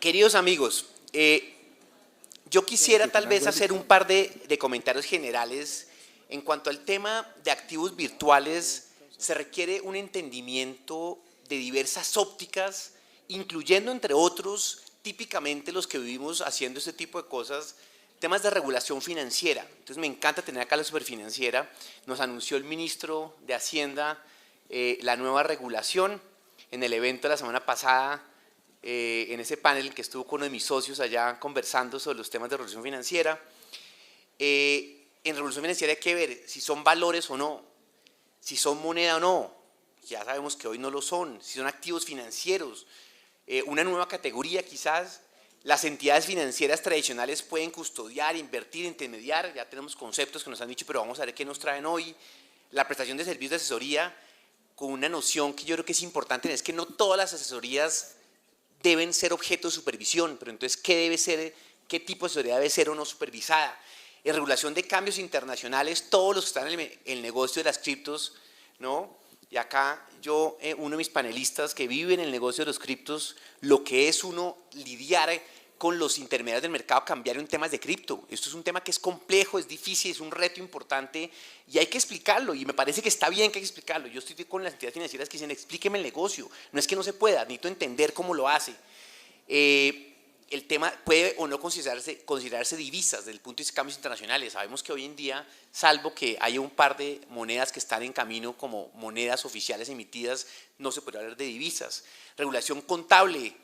Queridos amigos, yo quisiera tal vez hacer un par de comentarios generales. En cuanto al tema de activos virtuales, se requiere un entendimiento de diversas ópticas, incluyendo entre otros, típicamente los que vivimos haciendo este tipo de cosas, temas de regulación financiera. Entonces me encanta tener acá la Superfinanciera. Nos anunció el ministro de Hacienda la nueva regulación en el evento de la semana pasada, en ese panel que estuvo con uno de mis socios allá conversando sobre los temas de regulación financiera. En regulación financiera hay que ver si son valores o no, si son moneda o no. Ya sabemos que hoy no lo son, si son activos financieros. Una nueva categoría quizás. Las entidades financieras tradicionales pueden custodiar, invertir, intermediar. Ya tenemos conceptos que nos han dicho, pero vamos a ver qué nos traen hoy. La prestación de servicios de asesoría, con una noción que yo creo que es importante, es que no todas las asesorías deben ser objeto de supervisión, pero entonces, ¿qué debe ser, qué tipo de asesoría debe ser o no supervisada? En regulación de cambios internacionales, todos los que están en el negocio de las criptos, ¿no? Y acá yo, uno de mis panelistas que vive en el negocio de los criptos, lo que es uno lidiar con los intermediarios del mercado cambiario en temas de cripto. Esto es un tema que es complejo, es difícil, es un reto importante y hay que explicarlo, y me parece que está bien que hay que explicarlo. Yo estoy con las entidades financieras que dicen, explíqueme el negocio, no es que no se pueda, necesito entender cómo lo hace. El tema puede o no considerarse divisas desde el punto de vista de cambios internacionales. Sabemos que hoy en día, salvo que haya un par de monedas que están en camino como monedas oficiales emitidas, no se puede hablar de divisas. Regulación contable,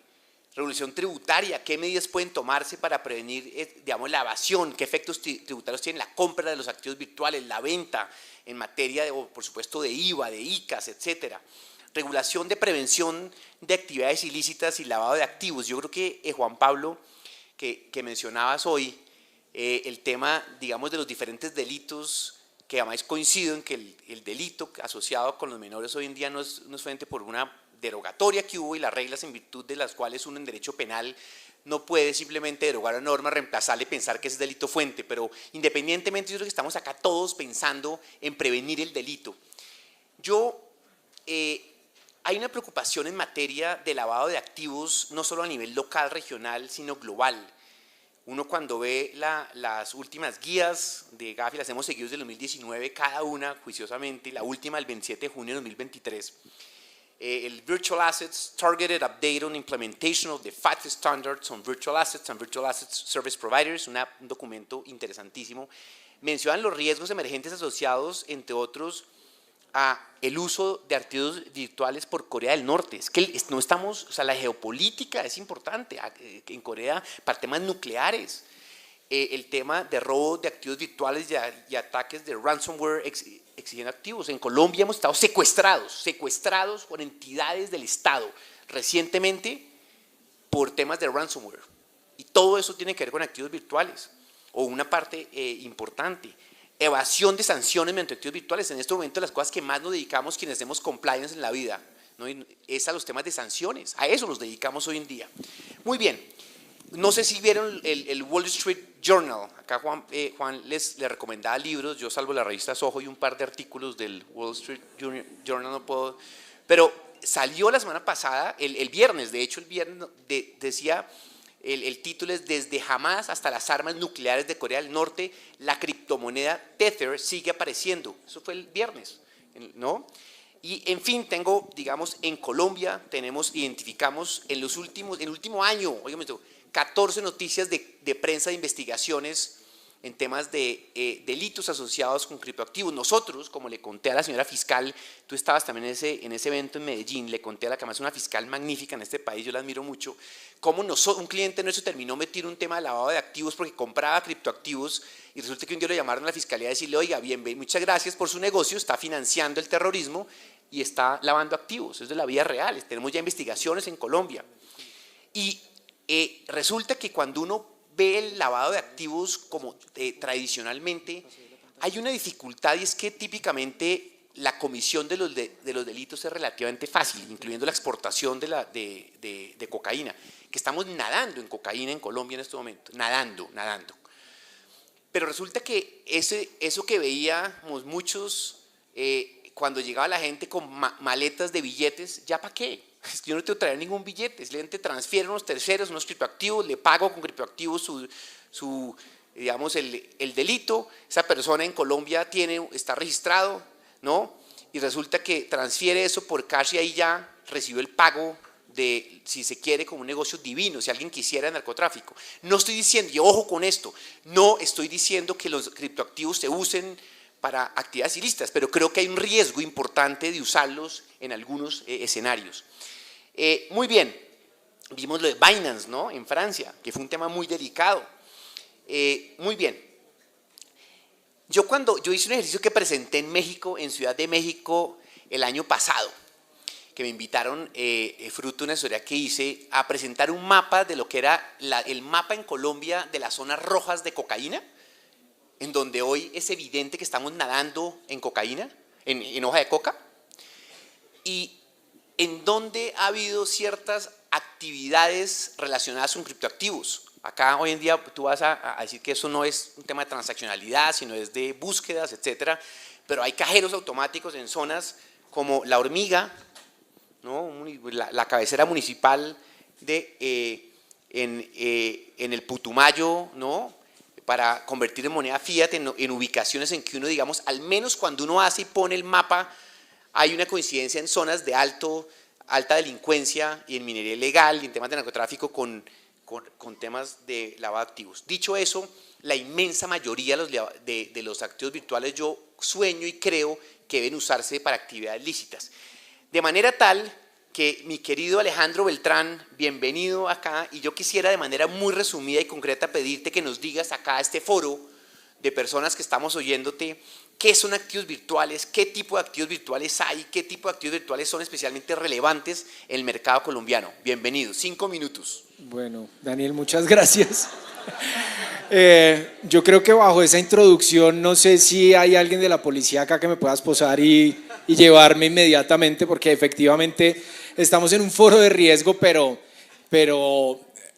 regulación tributaria, ¿qué medidas pueden tomarse para prevenir, digamos, la evasión? ¿Qué efectos tributarios tiene la compra de los activos virtuales, la venta en materia, por supuesto, de IVA, de ICAs, etcétera? Regulación de prevención de actividades ilícitas y lavado de activos. Yo creo que Juan Pablo, que mencionabas hoy, el tema, digamos, de los diferentes delitos, que además coincido en que el delito asociado con los menores hoy en día no es solamente por una derogatoria que hubo y las reglas en virtud de las cuales uno en derecho penal no puede simplemente derogar una norma, reemplazarla y pensar que es delito fuente, pero independientemente yo creo que estamos acá todos pensando en prevenir el delito. Hay una preocupación en materia de lavado de activos, no solo a nivel local, regional, sino global. Uno cuando ve las últimas guías de Gafi, las hemos seguido desde el 2019, cada una juiciosamente, la última el 27 de junio de 2023, el Virtual Assets Targeted Update on Implementation of the FATF Standards on Virtual Assets and Virtual Assets Service Providers, un documento interesantísimo, mencionan los riesgos emergentes asociados, entre otros, a el uso de activos virtuales por Corea del Norte. Es que no estamos, o sea, la geopolítica es importante en Corea para temas nucleares. El tema de robo de activos virtuales y ataques de ransomware exigiendo activos. En Colombia hemos estado secuestrados por entidades del Estado recientemente por temas de ransomware. Y todo eso tiene que ver con activos virtuales, o una parte importante. Evasión de sanciones mediante activos virtuales. En este momento las cosas que más nos dedicamos quienes hacemos compliance en la vida, ¿no? Es a los temas de sanciones, a eso nos dedicamos hoy en día. Muy bien, no sé si vieron el Wall Street Journal, acá Juan les recomendaba libros, yo salvo la revista Soho y un par de artículos del Wall Street Journal no puedo, pero salió la semana pasada, el viernes, de hecho el viernes decía... El título es Desde jamás hasta las armas nucleares de Corea del Norte, la criptomoneda Tether sigue apareciendo. Eso fue el viernes, ¿no? Y en fin, digamos, en Colombia identificamos en el último año, oígame esto, 14 noticias de prensa de investigaciones en temas de delitos asociados con criptoactivos. Nosotros, como le conté a la señora fiscal, tú estabas también en ese evento en Medellín, le conté a la que además es una fiscal magnífica en este país, yo la admiro mucho, cómo un cliente nuestro terminó metiendo un tema de lavado de activos porque compraba criptoactivos y resulta que un día lo llamaron a la fiscalía a decirle, oiga, bien, muchas gracias por su negocio, está financiando el terrorismo y está lavando activos. Eso es de la vida real, tenemos ya investigaciones en Colombia. Y resulta que cuando uno ve el lavado de activos como tradicionalmente, hay una dificultad y es que típicamente la comisión de los delitos es relativamente fácil, incluyendo la exportación de cocaína, que estamos nadando en cocaína en Colombia en este momento, nadando. Pero resulta que eso que veíamos muchos cuando llegaba la gente con maletas de billetes, ¿ya para qué? Es que yo no tengo que traer ningún billete, simplemente transfiero a unos terceros, unos criptoactivos, le pago con criptoactivos digamos, el delito, esa persona en Colombia está registrado, ¿no? Y resulta que transfiere eso por cash y ahí ya recibió el pago de, si se quiere, como un negocio divino, si alguien quisiera narcotráfico. No estoy diciendo, y ojo con esto, no estoy diciendo que los criptoactivos se usen para actividades ilícitas, pero creo que hay un riesgo importante de usarlos en algunos escenarios. Muy bien, vimos lo de Binance, ¿no? En Francia, que fue un tema muy delicado. Muy bien. Yo hice un ejercicio que presenté en México, en Ciudad de México, el año pasado, que me invitaron, fruto de una historia que hice, a presentar un mapa de lo que era el mapa en Colombia de las zonas rojas de cocaína, en donde hoy es evidente que estamos nadando en cocaína, en hoja de coca, y en donde ha habido ciertas actividades relacionadas con criptoactivos. Acá hoy en día tú vas a decir que eso no es un tema de transaccionalidad, sino es de búsquedas, etcétera, pero hay cajeros automáticos en zonas como La Hormiga, ¿no? La cabecera municipal en el Putumayo, ¿no? Para convertir en moneda fiat en ubicaciones en que uno, digamos, al menos cuando uno hace y pone el mapa, hay una coincidencia en zonas de alta delincuencia y en minería ilegal y en temas de narcotráfico con temas de lavado de activos. Dicho eso, la inmensa mayoría de los activos virtuales yo sueño y creo que deben usarse para actividades lícitas. De manera tal que mi querido Alejandro Beltrán, bienvenido acá, y yo quisiera de manera muy resumida y concreta pedirte que nos digas acá a este foro de personas que estamos oyéndote, qué son activos virtuales, qué tipo de activos virtuales hay, qué tipo de activos virtuales son especialmente relevantes en el mercado colombiano. Bienvenido, 5 minutos. Bueno, Daniel, muchas gracias. Yo creo que bajo esa introducción, no sé si hay alguien de la policía acá que me pueda esposar y llevarme inmediatamente, porque efectivamente estamos en un foro de riesgo, pero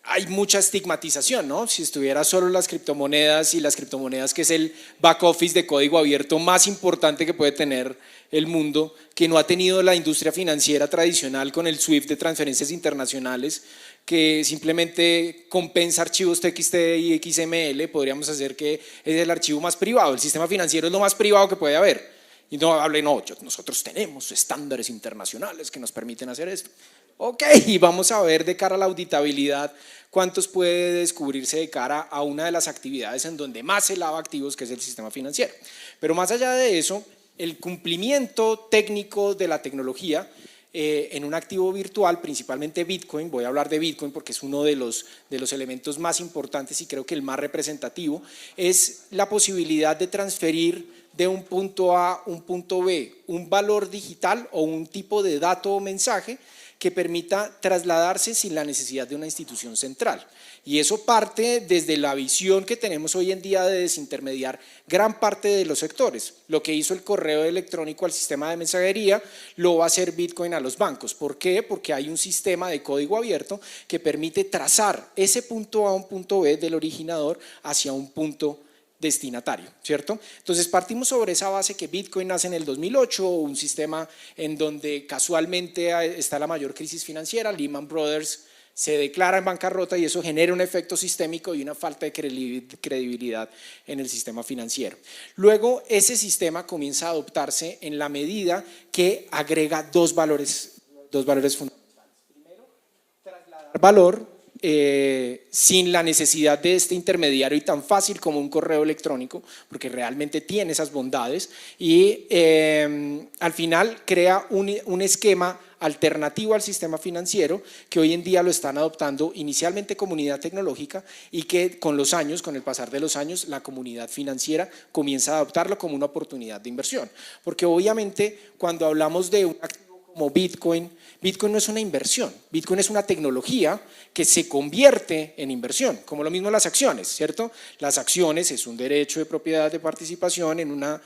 hay mucha estigmatización, ¿no? Si estuviera solo las criptomonedas y las criptomonedas, que es el back office de código abierto más importante que puede tener el mundo, que no ha tenido la industria financiera tradicional con el SWIFT de transferencias internacionales, que simplemente compensa archivos TXT y XML, podríamos hacer que es el archivo más privado. El sistema financiero es lo más privado que puede haber. Y no hable, no, nosotros tenemos estándares internacionales que nos permiten hacer esto. Ok, y vamos a ver de cara a la auditabilidad cuántos puede descubrirse de cara a una de las actividades en donde más se lava activos, que es el sistema financiero. Pero más allá de eso, el cumplimiento técnico de la tecnología en un activo virtual, principalmente Bitcoin, voy a hablar de Bitcoin porque es uno de los elementos más importantes y creo que el más representativo, es la posibilidad de transferir de un punto A a un punto B un valor digital o un tipo de dato o mensaje que permita trasladarse sin la necesidad de una institución central. Y eso parte desde la visión que tenemos hoy en día de desintermediar gran parte de los sectores. Lo que hizo el correo electrónico al sistema de mensajería lo va a hacer Bitcoin a los bancos. ¿Por qué? Porque hay un sistema de código abierto que permite trazar ese punto A a un punto B del originador hacia un punto destinatario, ¿cierto? Entonces partimos sobre esa base que Bitcoin nace en el 2008, un sistema en donde casualmente está la mayor crisis financiera, Lehman Brothers se declara en bancarrota y eso genera un efecto sistémico y una falta de credibilidad en el sistema financiero. Luego ese sistema comienza a adoptarse en la medida que agrega dos valores fundamentales. Primero, trasladar valor sin la necesidad de este intermediario y tan fácil como un correo electrónico, porque realmente tiene esas bondades y al final crea un esquema alternativo al sistema financiero que hoy en día lo están adoptando inicialmente comunidad tecnológica y que con los años, con el pasar de los años, la comunidad financiera comienza a adoptarlo como una oportunidad de inversión, porque obviamente cuando hablamos de un activo como Bitcoin no es una inversión, Bitcoin es una tecnología que se convierte en inversión, como lo mismo las acciones, ¿cierto? Las acciones es un derecho de propiedad de participación en una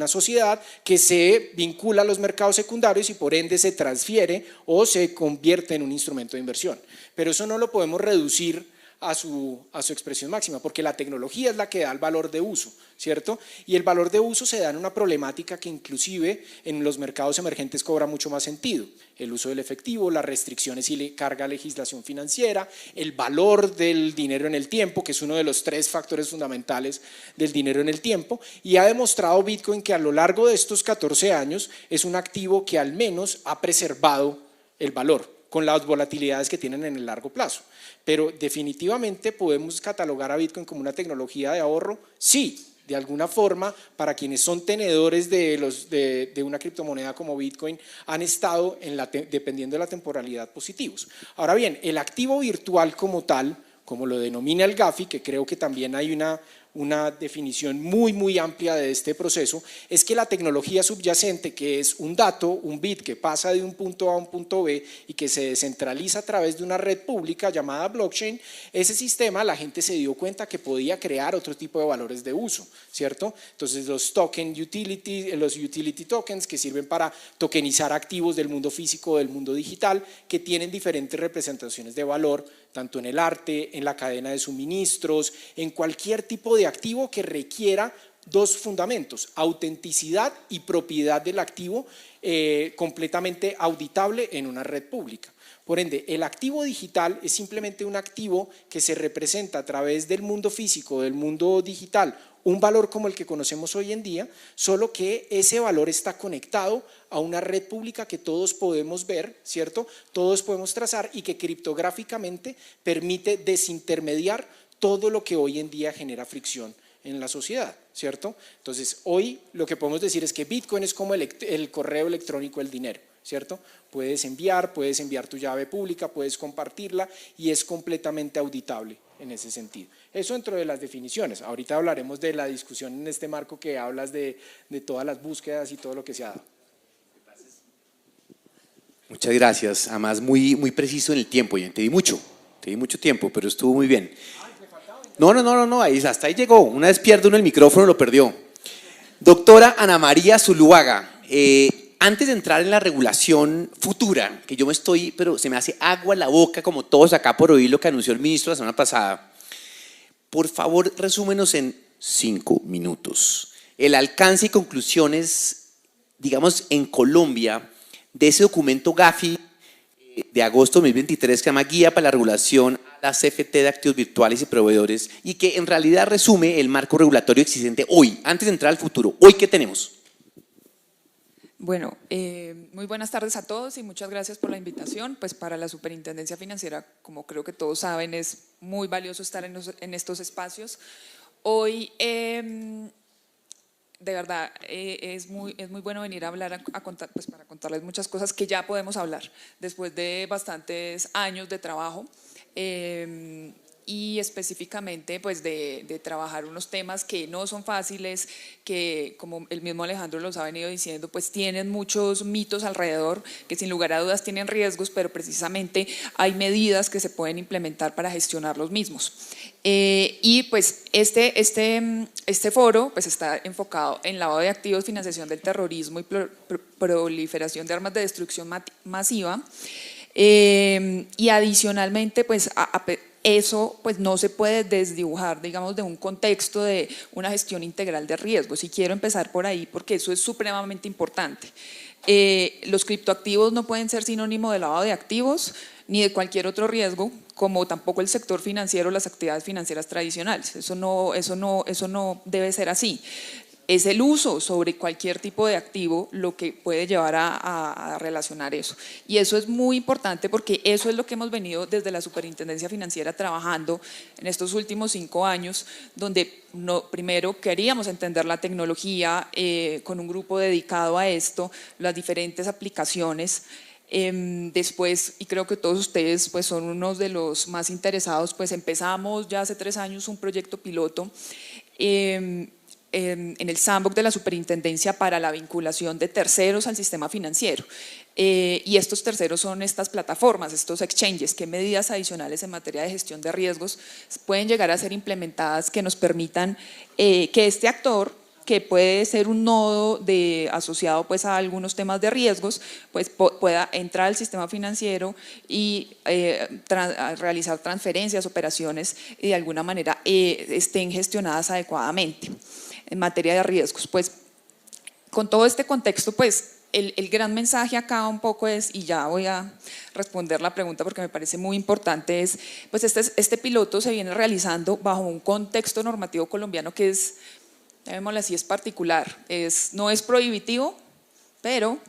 sociedad que se vincula a los mercados secundarios y por ende se transfiere o se convierte en un instrumento de inversión. Pero eso no lo podemos reducir a su expresión máxima, porque la tecnología es la que da el valor de uso, ¿cierto? Y el valor de uso se da en una problemática que inclusive en los mercados emergentes cobra mucho más sentido: el uso del efectivo, las restricciones y carga legislación financiera, el valor del dinero en el tiempo, que es uno de los 3 factores fundamentales del dinero en el tiempo, y ha demostrado Bitcoin que a lo largo de estos 14 años es un activo que al menos ha preservado el valor, con las volatilidades que tienen en el largo plazo. Pero definitivamente podemos catalogar a Bitcoin como una tecnología de ahorro, sí, de alguna forma, para quienes son tenedores de una criptomoneda como Bitcoin, han estado, dependiendo de la temporalidad, positivos. Ahora bien, el activo virtual como tal, como lo denomina el Gafi, que creo que también hay una definición muy amplia de este proceso, es que la tecnología subyacente, que es un dato, un bit que pasa de un punto A a un punto B y que se descentraliza a través de una red pública llamada blockchain, ese sistema la gente se dio cuenta que podía crear otro tipo de valores de uso, ¿cierto? Entonces los los utility tokens, que sirven para tokenizar activos del mundo físico o del mundo digital, que tienen diferentes representaciones de valor, tanto en el arte, en la cadena de suministros, en cualquier tipo de activo que requiera 2 fundamentos: autenticidad y propiedad del activo, completamente auditable en una red pública. Por ende, el activo digital es simplemente un activo que se representa a través del mundo físico, del mundo digital, un valor como el que conocemos hoy en día, solo que ese valor está conectado a una red pública que todos podemos ver, ¿cierto? Todos podemos trazar, y que criptográficamente permite desintermediar todo lo que hoy en día genera fricción en la sociedad, ¿cierto? Entonces, hoy lo que podemos decir es que Bitcoin es como el correo electrónico del dinero, ¿cierto? Puedes enviar tu llave pública, puedes compartirla y es completamente auditable en ese sentido. Eso dentro de las definiciones. Ahorita hablaremos de la discusión en este marco que hablas de todas las búsquedas y todo lo que se ha dado. Muchas gracias, además muy preciso en el tiempo, te di mucho tiempo, pero estuvo muy bien. No, hasta ahí llegó. Una vez pierde uno el micrófono, lo perdió. Doctora Ana María Zuluaga, antes de entrar en la regulación futura, que pero se me hace agua la boca como todos acá por oír lo que anunció el ministro la semana pasada, por favor resúmenos en 5 minutos el alcance y conclusiones, digamos, en Colombia de ese documento Gafi de agosto de 2023 que se llama Guía para la Regulación a la CFT de Activos Virtuales y Proveedores, y que en realidad resume el marco regulatorio existente hoy, antes de entrar al futuro. ¿Hoy qué tenemos? Bueno, muy buenas tardes a todos y muchas gracias por la invitación. Pues para la Superintendencia Financiera, como creo que todos saben, es muy valioso estar en estos espacios. Hoy, de verdad, es muy bueno venir a hablar, a contar, pues para contarles muchas cosas que ya podemos hablar después de bastantes años de trabajo. Y específicamente pues de trabajar unos temas que no son fáciles, que como el mismo Alejandro los ha venido diciendo, pues tienen muchos mitos alrededor, que sin lugar a dudas tienen riesgos, pero precisamente hay medidas que se pueden implementar para gestionar los mismos. Y pues este foro pues está enfocado en lavado de activos, financiación del terrorismo y proliferación de armas de destrucción masiva. Y adicionalmente pues eso pues no se puede desdibujar, digamos, de un contexto de una gestión integral de riesgos, y quiero empezar por ahí porque eso es supremamente importante. Los criptoactivos no pueden ser sinónimo de lavado de activos ni de cualquier otro riesgo, como tampoco el sector financiero o las actividades financieras tradicionales. Eso no debe ser así. Es el uso sobre cualquier tipo de activo lo que puede llevar a relacionar eso. Y eso es muy importante porque eso es lo que hemos venido desde la Superintendencia Financiera trabajando en estos últimos 5 años, donde primero queríamos entender la tecnología con un grupo dedicado a esto, las diferentes aplicaciones. Después, y creo que todos ustedes pues son unos de los más interesados, pues empezamos ya hace 3 años un proyecto piloto en el sandbox de la Superintendencia para la vinculación de terceros al sistema financiero. Y estos terceros son estas plataformas, estos exchanges. ¿Qué medidas adicionales en materia de gestión de riesgos pueden llegar a ser implementadas que nos permitan que este actor que puede ser un nodo asociado pues a algunos temas de riesgos, pues pueda entrar al sistema financiero y realizar transferencias, operaciones y de alguna manera estén gestionadas adecuadamente. En materia de riesgos, pues con todo este contexto, pues el gran mensaje acá un poco es, y ya voy a responder la pregunta porque me parece muy importante, es pues este piloto se viene realizando bajo un contexto normativo colombiano que es, llamémoslo así, es particular, no es prohibitivo, pero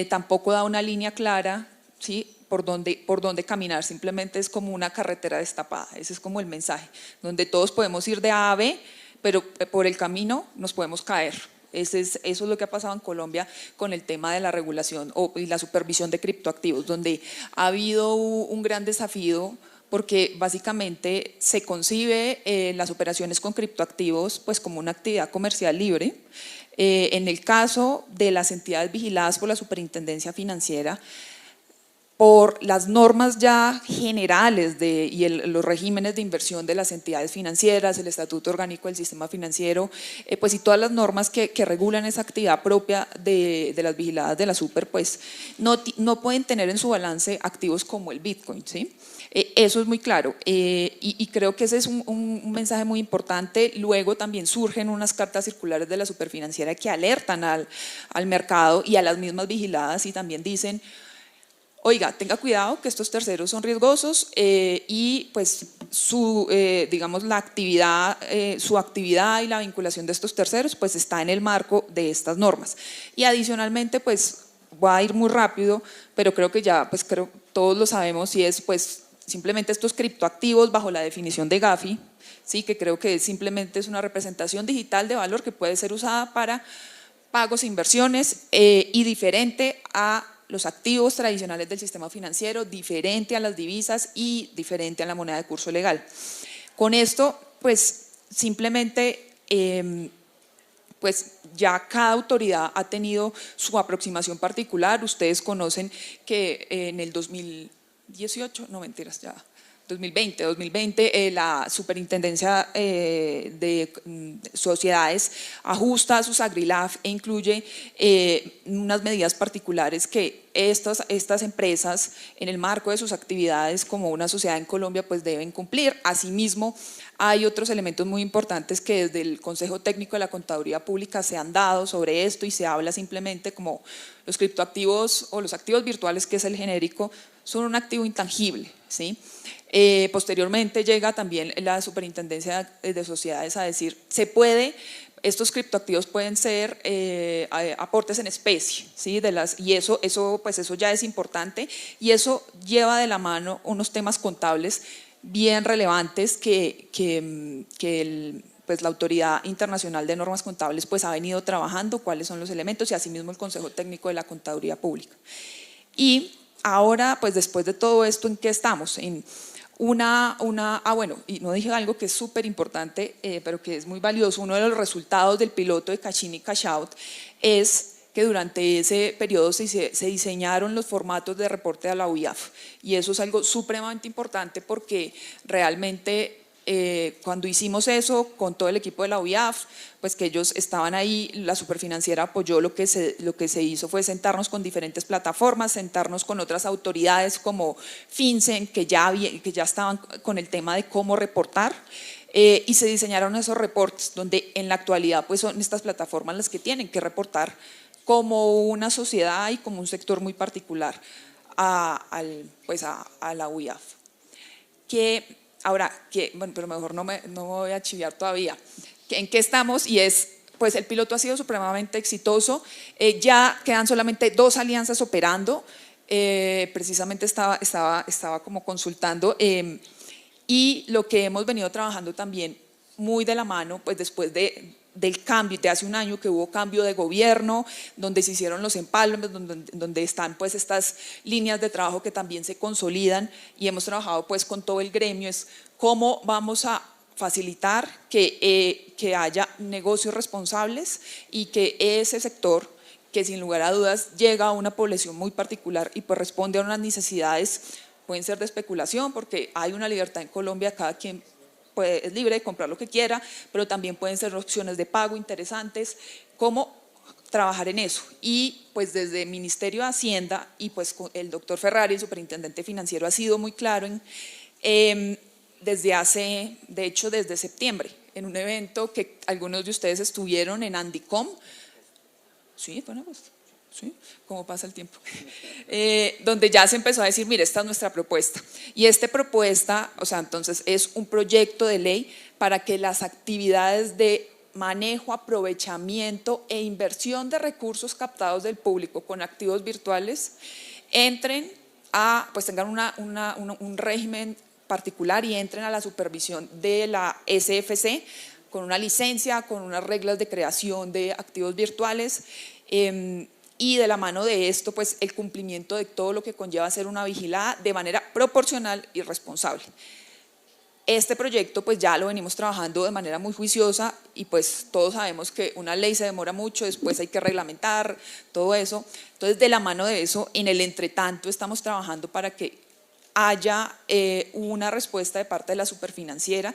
tampoco da una línea clara, ¿sí?, por dónde caminar, simplemente es como una carretera destapada, ese es como el mensaje, donde todos podemos ir de A a B, pero por el camino nos podemos caer. Eso es lo que ha pasado en Colombia con el tema de la regulación y la supervisión de criptoactivos, donde ha habido un gran desafío porque básicamente se concibe las operaciones con criptoactivos pues como una actividad comercial libre. En el caso de las entidades vigiladas por la Superintendencia Financiera, por las normas ya generales los regímenes de inversión de las entidades financieras, el Estatuto Orgánico del Sistema Financiero, pues y todas las normas que regulan esa actividad propia de las vigiladas de la Super, pues no pueden tener en su balance activos como el Bitcoin, ¿sí? Eso es muy claro y creo que ese es un mensaje muy importante. Luego también surgen unas cartas circulares de la Superfinanciera que alertan al mercado y a las mismas vigiladas y también dicen: oiga, tenga cuidado que estos terceros son riesgosos y pues digamos la actividad, su actividad y la vinculación de estos terceros pues está en el marco de estas normas. Y adicionalmente pues voy a ir muy rápido, pero creo que ya pues todos lo sabemos y es pues simplemente estos criptoactivos bajo la definición de Gafi, ¿sí?, que creo que simplemente es una representación digital de valor que puede ser usada para pagos e inversiones y diferente a los activos tradicionales del sistema financiero, diferente a las divisas y diferente a la moneda de curso legal. Con esto, pues simplemente, pues ya cada autoridad ha tenido su aproximación particular. Ustedes conocen que en el 2018, no mentiras, ya 2020, la Superintendencia de Sociedades ajusta sus AgriLAF e incluye unas medidas particulares que estas empresas en el marco de sus actividades como una sociedad en Colombia pues deben cumplir. Asimismo, hay otros elementos muy importantes que desde el Consejo Técnico de la Contaduría Pública se han dado sobre esto y se habla simplemente como los criptoactivos o los activos virtuales, que es el genérico, son un activo intangible, ¿sí? Posteriormente llega también la Superintendencia de Sociedades a decir, estos criptoactivos pueden ser aportes en especie, ¿sí? Y eso ya es importante y eso lleva de la mano unos temas contables bien relevantes pues la Autoridad Internacional de Normas Contables pues ha venido trabajando, cuáles son los elementos y asimismo el Consejo Técnico de la Contaduría Pública. Y ahora, pues después de todo esto, ¿en qué estamos? Bueno, y no dije algo que es súper importante, pero que es muy valioso. Uno de los resultados del piloto de Cash In y Cash Out es que durante ese periodo se diseñaron los formatos de reporte a la UIAF y eso es algo supremamente importante porque realmente cuando hicimos eso con todo el equipo de la UIAF, pues que ellos estaban ahí, la Superfinanciera apoyó, lo que se hizo fue sentarnos con diferentes plataformas, sentarnos con otras autoridades como FinCEN, que ya estaban con el tema de cómo reportar, y se diseñaron esos reportes donde en la actualidad pues son estas plataformas las que tienen que reportar como una sociedad y como un sector muy particular a la UIAF. Bueno, pero mejor no me voy a chiviar todavía. ¿En qué estamos? Y pues el piloto ha sido supremamente exitoso. Ya quedan solamente 2 alianzas operando. Precisamente estaba como consultando. Y lo que hemos venido trabajando también muy de la mano, pues después del cambio, de hace un año que hubo cambio de gobierno, donde se hicieron los empalmes, donde están pues estas líneas de trabajo que también se consolidan y hemos trabajado pues con todo el gremio, es cómo vamos a facilitar que haya negocios responsables y que ese sector, que sin lugar a dudas llega a una población muy particular y pues responde a unas necesidades, pueden ser de especulación porque hay una libertad en Colombia, cada quien es libre de comprar lo que quiera, pero también pueden ser opciones de pago interesantes, cómo trabajar en eso. Y pues desde el Ministerio de Hacienda y pues el doctor Ferrari, el superintendente financiero, ha sido muy claro desde septiembre, en un evento que algunos de ustedes estuvieron en Andicom. Sí, bueno, pues, sí, cómo pasa el tiempo. Donde ya se empezó a decir, mire, esta es nuestra propuesta. Y esta propuesta, o sea, entonces es un proyecto de ley para que las actividades de manejo, aprovechamiento e inversión de recursos captados del público con activos virtuales entren a, pues tengan un régimen particular y entren a la supervisión de la SFC con una licencia, con unas reglas de creación de activos virtuales y de la mano de esto, pues el cumplimiento de todo lo que conlleva ser una vigilada de manera proporcional y responsable. Este proyecto pues ya lo venimos trabajando de manera muy juiciosa y pues todos sabemos que una ley se demora mucho, después hay que reglamentar todo eso. Entonces de la mano de eso, en el entretanto estamos trabajando para que haya una respuesta de parte de la superfinanciera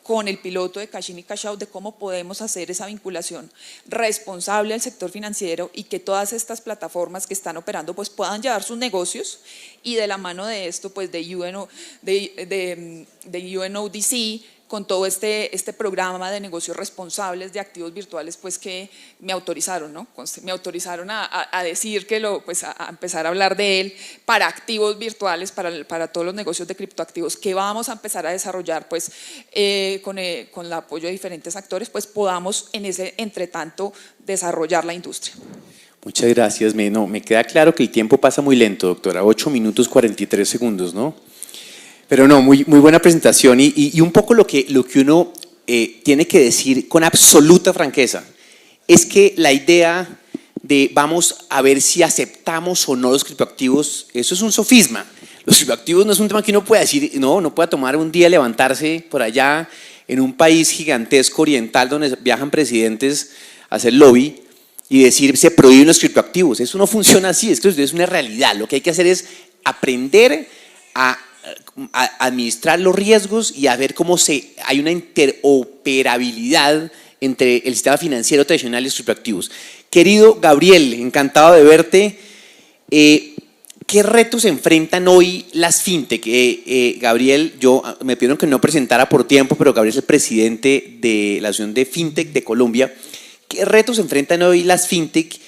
con el piloto de Cash In y Cash Out de cómo podemos hacer esa vinculación responsable al sector financiero y que todas estas plataformas que están operando pues puedan llevar sus negocios y de la mano de esto pues de UNODC con todo este programa de negocios responsables de activos virtuales pues que me autorizaron, ¿no? Me autorizaron a decir que a empezar a hablar de él para activos virtuales, para todos los negocios de criptoactivos que vamos a empezar a desarrollar pues con el apoyo de diferentes actores, pues podamos en ese entretanto desarrollar la industria. Muchas gracias. Me queda claro que el tiempo pasa muy lento, doctora, 8 minutos 43 segundos, ¿no? Pero no, muy buena presentación y un poco lo que uno tiene que decir con absoluta franqueza es que la idea de vamos a ver si aceptamos o no los criptoactivos, eso es un sofisma. Los criptoactivos no es un tema que uno pueda decir, no pueda tomar un día, levantarse por allá en un país gigantesco oriental donde viajan presidentes a hacer lobby y decir se prohíben los criptoactivos. Eso no funciona así, es una realidad. Lo que hay que hacer es aprender a administrar los riesgos y a ver cómo hay una interoperabilidad entre el sistema financiero tradicional y los criptoactivos. Querido Gabriel, encantado de verte. ¿Qué retos enfrentan hoy las fintech? Gabriel, me pidieron que no presentara por tiempo, pero Gabriel es el presidente de la Asociación de Fintech de Colombia. ¿Qué retos enfrentan hoy las fintech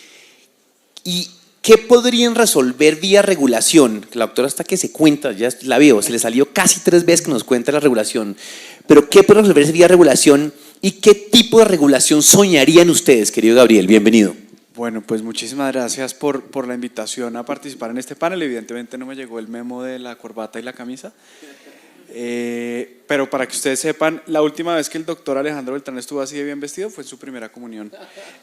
y qué podrían resolver vía regulación? La doctora hasta que se cuenta, ya la veo, se le salió casi 3 veces que nos cuenta la regulación. Pero ¿qué puede resolverse vía regulación y qué tipo de regulación soñarían ustedes, querido Gabriel? Bienvenido. Bueno, pues muchísimas gracias por la invitación a participar en este panel. Evidentemente no me llegó el memo de la corbata y la camisa. Pero para que ustedes sepan, la última vez que el doctor Alejandro Beltrán estuvo así de bien vestido fue en su primera comunión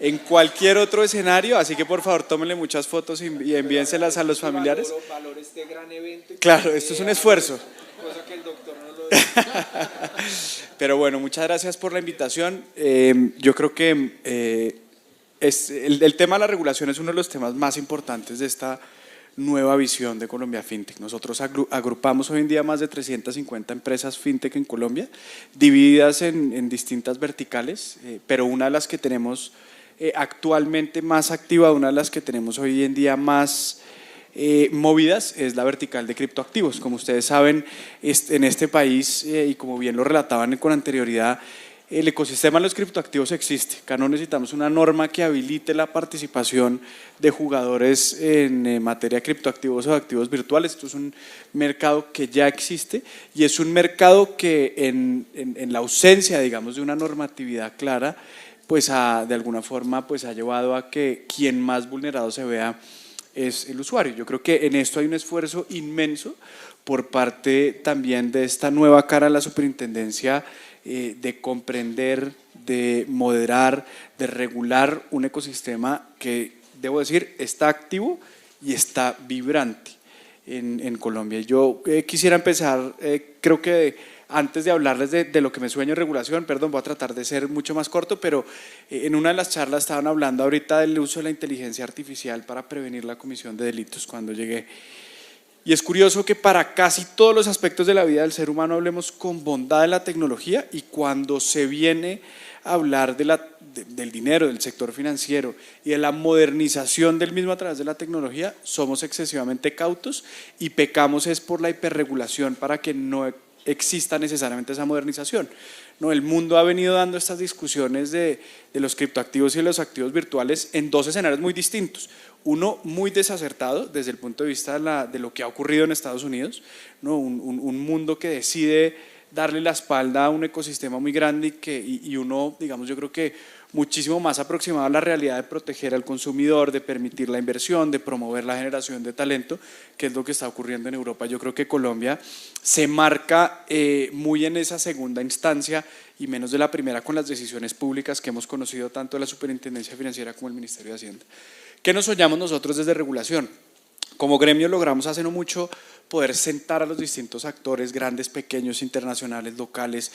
en cualquier otro escenario, así que por favor tómenle muchas fotos y envíenselas a los familiares. Valoro este gran evento. Claro, esto es un esfuerzo. Cosa que el doctor no lo dice. Pero bueno, muchas gracias por la invitación. Yo creo que el tema de la regulación es uno de los temas más importantes de esta nueva visión de Colombia FinTech. Nosotros agrupamos hoy en día más de 350 empresas FinTech en Colombia, divididas en distintas verticales, pero una de las que tenemos actualmente más activa, una de las que tenemos hoy en día más movidas es la vertical de criptoactivos. Como ustedes saben, en este país, y como bien lo relataban con anterioridad, el ecosistema de los criptoactivos existe. Acá no necesitamos una norma que habilite la participación de jugadores en materia de criptoactivos o de activos virtuales. Esto es un mercado que ya existe y es un mercado que en la ausencia, digamos, de una normatividad clara, pues de alguna forma pues ha llevado a que quien más vulnerado se vea es el usuario. Yo creo que en esto hay un esfuerzo inmenso por parte también de esta nueva cara de la superintendencia, de comprender, de moderar, de regular un ecosistema que, debo decir, está activo y está vibrante en Colombia. Yo quisiera empezar, creo que antes de hablarles de lo que me sueño en regulación, perdón, voy a tratar de ser mucho más corto, pero en una de las charlas estaban hablando ahorita del uso de la inteligencia artificial para prevenir la comisión de delitos cuando llegué. Y es curioso que para casi todos los aspectos de la vida del ser humano hablemos con bondad de la tecnología, y cuando se viene a hablar del dinero, del sector financiero y de la modernización del mismo a través de la tecnología, somos excesivamente cautos y pecamos es por la hiperregulación para que no exista necesariamente esa modernización. No, el mundo ha venido dando estas discusiones de los criptoactivos y de los activos virtuales en dos escenarios muy distintos. Uno muy desacertado desde el punto de vista de lo que ha ocurrido en Estados Unidos, ¿no? Un mundo que decide darle la espalda a un ecosistema muy grande y uno, digamos, yo creo que muchísimo más aproximado a la realidad de proteger al consumidor, de permitir la inversión, de promover la generación de talento, que es lo que está ocurriendo en Europa. Yo creo que Colombia se marca muy en esa segunda instancia y menos de la primera con las decisiones públicas que hemos conocido tanto de la Superintendencia Financiera como el Ministerio de Hacienda. ¿Qué nos soñamos nosotros desde regulación? Como gremio logramos hace no mucho poder sentar a los distintos actores, grandes, pequeños, internacionales, locales,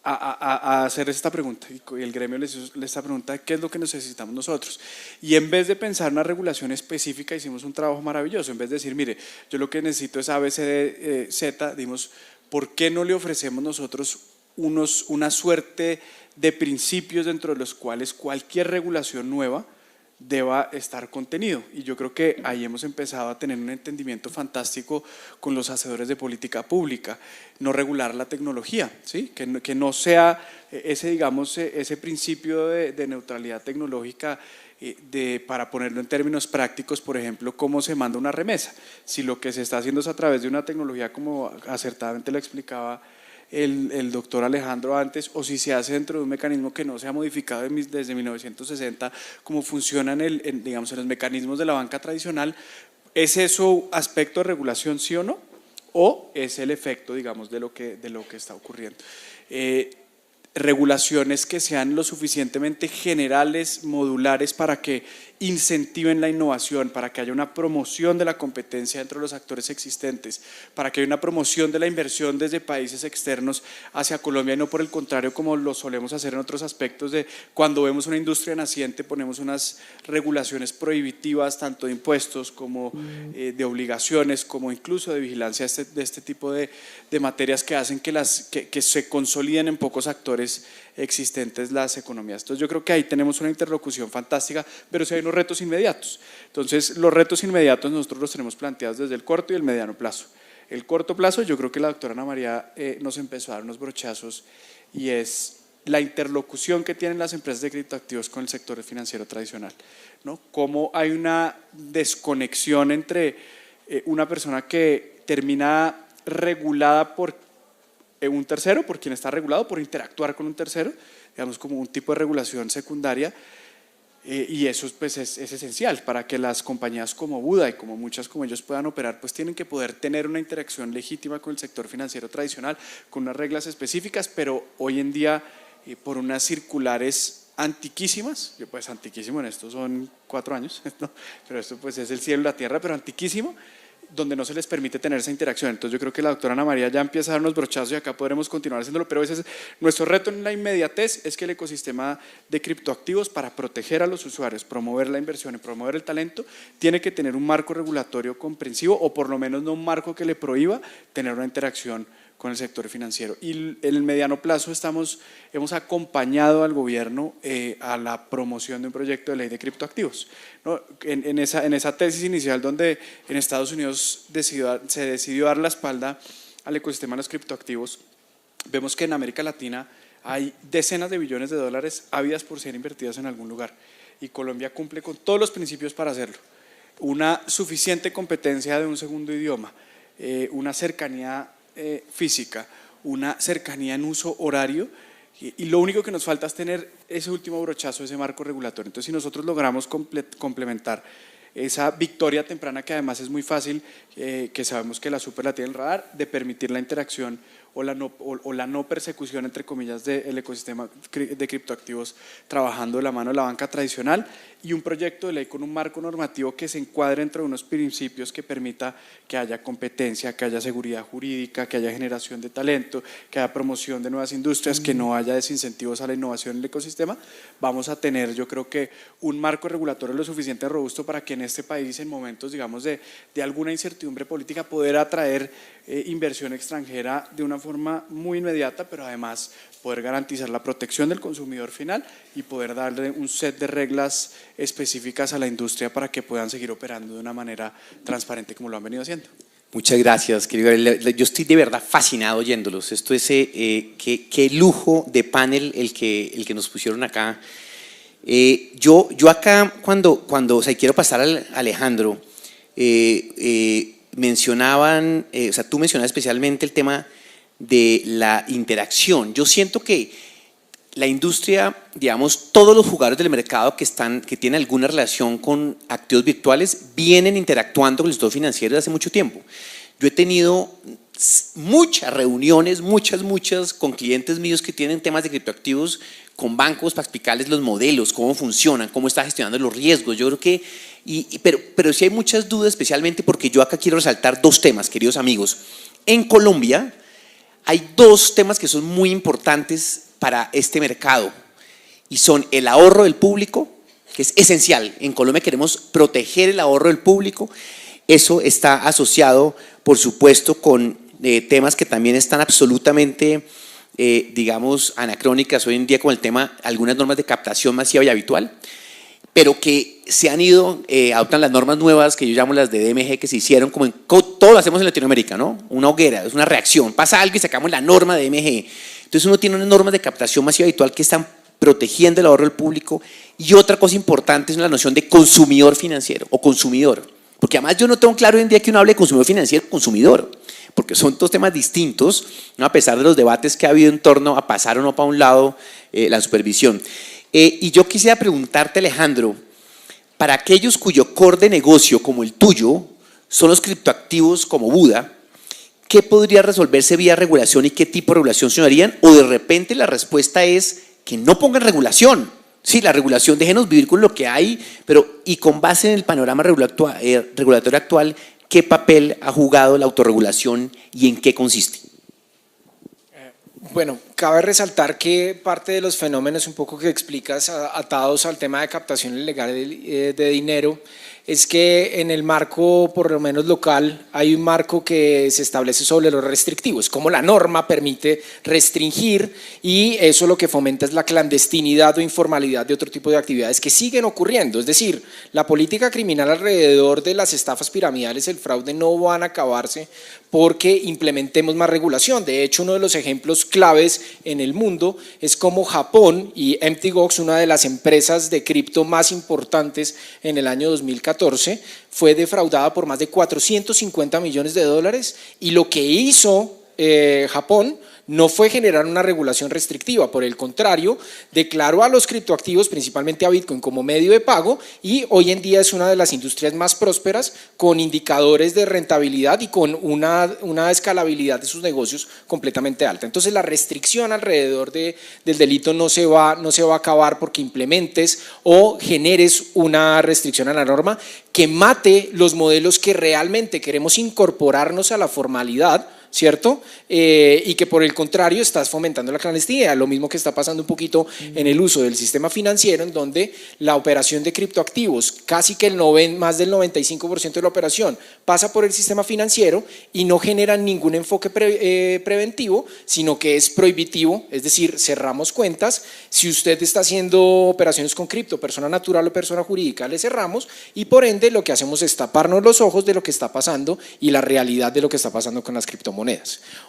a hacer esta pregunta, y el gremio les hizo esta pregunta: ¿qué es lo que necesitamos nosotros? Y en vez de pensar una regulación específica, hicimos un trabajo maravilloso. En vez de decir, mire, yo lo que necesito es A, B, C, D, Z, dimos, ¿por qué no le ofrecemos nosotros una suerte de principios dentro de los cuales cualquier regulación nueva deba estar contenido? Y yo creo que ahí hemos empezado a tener un entendimiento fantástico con los hacedores de política pública. No regular la tecnología, ¿sí? Que no sea ese, digamos, ese principio de neutralidad tecnológica, para ponerlo en términos prácticos, por ejemplo, cómo se manda una remesa. Si lo que se está haciendo es a través de una tecnología, como acertadamente lo explicaba el doctor Alejandro antes, o si se hace dentro de un mecanismo que no se ha modificado desde 1960, como funcionan digamos, en los mecanismos de la banca tradicional. ¿Es eso aspecto de regulación, sí o no? ¿O es el efecto, digamos, de lo que está ocurriendo? Regulaciones que sean lo suficientemente generales, modulares, para que incentiven la innovación, para que haya una promoción de la competencia entre los actores existentes, para que haya una promoción de la inversión desde países externos hacia Colombia, y no por el contrario como lo solemos hacer en otros aspectos, de cuando vemos una industria naciente ponemos unas regulaciones prohibitivas tanto de impuestos como de obligaciones, como incluso de vigilancia de este tipo de materias, que hacen que se consoliden en pocos actores existentes las economías. Entonces yo creo que ahí tenemos una interlocución fantástica, pero sí hay unos retos inmediatos. Entonces los retos inmediatos nosotros los tenemos planteados desde el corto y el mediano plazo. El corto plazo, yo creo que la doctora Ana María nos empezó a dar unos brochazos, y es la interlocución que tienen las empresas de criptoactivos con el sector financiero tradicional, ¿no? Cómo hay una desconexión entre una persona que termina regulada por un tercero, por quien está regulado, por interactuar con un tercero, digamos como un tipo de regulación secundaria, y eso pues es esencial para que las compañías como Buda y como muchas como ellos puedan operar, pues tienen que poder tener una interacción legítima con el sector financiero tradicional, con unas reglas específicas, pero hoy en día por unas circulares antiquísimas, pues antiquísimo en esto son 4 años, ¿no? Pero esto pues es el cielo y la tierra, pero antiquísimo, donde no se les permite tener esa interacción. Entonces yo creo que la doctora Ana María ya empieza a dar unos brochazos y acá podremos continuar haciéndolo, pero ese es nuestro reto en la inmediatez, es que el ecosistema de criptoactivos, para proteger a los usuarios, promover la inversión y promover el talento, tiene que tener un marco regulatorio comprensivo, o por lo menos no un marco que le prohíba tener una interacción con el sector financiero. Y en el mediano plazo hemos acompañado al gobierno a la promoción de un proyecto de ley de criptoactivos, ¿no? En esa tesis inicial donde en Estados Unidos se decidió dar la espalda al ecosistema de los criptoactivos, vemos que en América Latina hay decenas de billones de dólares ávidas por ser invertidas en algún lugar, y Colombia cumple con todos los principios para hacerlo. Una suficiente competencia de un segundo idioma, una cercanía física, una cercanía en uso horario, y lo único que nos falta es tener ese último brochazo, ese marco regulatorio. Entonces si nosotros logramos complementar esa victoria temprana, que además es muy fácil, que sabemos que la super la tiene el radar, de permitir la interacción o la no persecución, entre comillas, del ecosistema de criptoactivos trabajando de la mano de la banca tradicional, y un proyecto de ley con un marco normativo que se encuadre entre unos principios que permita que haya competencia, que haya seguridad jurídica, que haya generación de talento, que haya promoción de nuevas industrias, que no haya desincentivos a la innovación en el ecosistema. Vamos a tener, yo creo que, un marco regulatorio lo suficiente robusto para que en este país, en momentos, digamos, de alguna incertidumbre política, poder atraer inversión extranjera de una forma muy inmediata, pero además poder garantizar la protección del consumidor final y poder darle un set de reglas específicas a la industria para que puedan seguir operando de una manera transparente como lo han venido haciendo. Muchas gracias, querido Gabriel. Yo estoy de verdad fascinado oyéndolos. Esto es qué lujo de panel el que nos pusieron acá. Yo acá, cuando o sea, quiero pasar al Alejandro, mencionaban, o sea, tú mencionabas especialmente el tema de la interacción. Yo siento que la industria, digamos, todos los jugadores del mercado que tienen alguna relación con activos virtuales vienen interactuando con el sector financiero desde hace mucho tiempo. Yo he tenido muchas reuniones, muchas con clientes míos que tienen temas de criptoactivos, con bancos para explicarles los modelos, cómo funcionan, cómo está gestionando los riesgos. Yo creo que, pero sí hay muchas dudas, especialmente porque yo acá quiero resaltar dos temas, queridos amigos. En Colombia hay dos temas que son muy importantes para este mercado y son el ahorro del público, que es esencial. En Colombia queremos proteger el ahorro del público. Eso está asociado, por supuesto, con temas que también están absolutamente, digamos, anacrónicas hoy en día, con el tema, algunas normas de captación masiva y habitual, pero que se han ido, adoptan las normas nuevas que yo llamo las de DMG, que se hicieron como todo lo hacemos en Latinoamérica, ¿no? Una hoguera, es una reacción, pasa algo y sacamos la norma de DMG. Entonces uno tiene unas normas de captación masiva habitual que están protegiendo el ahorro del público, y otra cosa importante es la noción de consumidor financiero o consumidor, porque además yo no tengo claro hoy en día que uno hable de consumidor financiero o consumidor, porque son dos temas distintos, ¿no? A pesar de los debates que ha habido en torno a pasar o no para un lado la supervisión. Y yo quisiera preguntarte, Alejandro, para aquellos cuyo core de negocio, como el tuyo, son los criptoactivos como Buda, ¿qué podría resolverse vía regulación y qué tipo de regulación se harían? O de repente la respuesta es que no pongan regulación. Sí, la regulación, déjenos vivir con lo que hay, pero y con base en el panorama regulatorio actual, ¿qué papel ha jugado la autorregulación y en qué consiste? Bueno, cabe resaltar que parte de los fenómenos un poco que explicas atados al tema de captación ilegal de dinero es que en el marco, por lo menos local, hay un marco que se establece sobre los restrictivos, como la norma permite restringir, y eso lo que fomenta es la clandestinidad o informalidad de otro tipo de actividades que siguen ocurriendo. Es decir, la política criminal alrededor de las estafas piramidales, el fraude, no van a acabarse porque implementemos más regulación. De hecho, uno de los ejemplos claves en el mundo es como Japón y Mt. Gox, una de las empresas de cripto más importantes en el año 2014, fue defraudada por más de 450 millones de dólares, y lo que hizo Japón no fue generar una regulación restrictiva, por el contrario, declaró a los criptoactivos, principalmente a Bitcoin, como medio de pago, y hoy en día es una de las industrias más prósperas, con indicadores de rentabilidad y con una escalabilidad de sus negocios completamente alta. Entonces la restricción alrededor del delito no se va a acabar porque implementes o generes una restricción a la norma que mate los modelos que realmente queremos incorporarnos a la formalidad, ¿cierto? Y que por el contrario estás fomentando la clandestinidad, lo mismo que está pasando un poquito en el uso del sistema financiero, en donde la operación de criptoactivos, casi que más del 95% de la operación pasa por el sistema financiero y no genera ningún enfoque preventivo, sino que es prohibitivo, es decir, cerramos cuentas. Si usted está haciendo operaciones con cripto, persona natural o persona jurídica, le cerramos, y por ende lo que hacemos es taparnos los ojos de lo que está pasando y la realidad de lo que está pasando con las criptomonedas.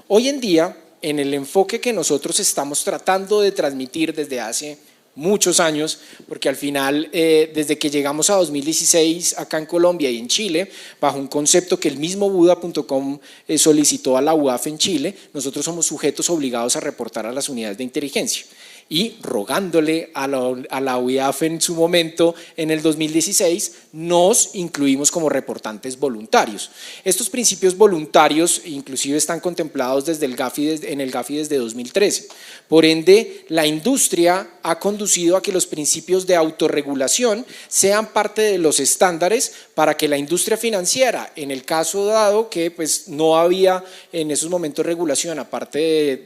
Hoy en día, en el enfoque que nosotros estamos tratando de transmitir desde hace muchos años, porque al final, desde que llegamos a 2016 acá en Colombia y en Chile, bajo un concepto que el mismo Buda.com solicitó a la UAF en Chile, nosotros somos sujetos obligados a reportar a las unidades de inteligencia. y rogándole a la UIAF en su momento, en el 2016, nos incluimos como reportantes voluntarios. Estos principios voluntarios inclusive están contemplados desde en el GAFI desde 2013. Por ende, la industria ha conducido a que los principios de autorregulación sean parte de los estándares para que la industria financiera, en el caso dado que pues, no había en esos momentos regulación, aparte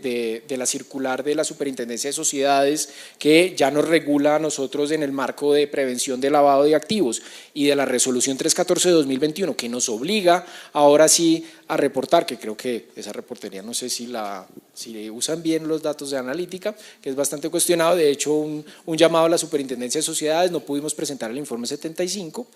de la circular de la Superintendencia de Sociedades, que ya nos regula a nosotros en el marco de prevención de lavado de activos, y de la resolución 314 de 2021, que nos obliga ahora sí a reportar, que creo que esa reportería no sé si usan bien los datos de analítica, que es bastante cuestionado. De hecho, un llamado a la Superintendencia de Sociedades, no pudimos presentar el informe 75,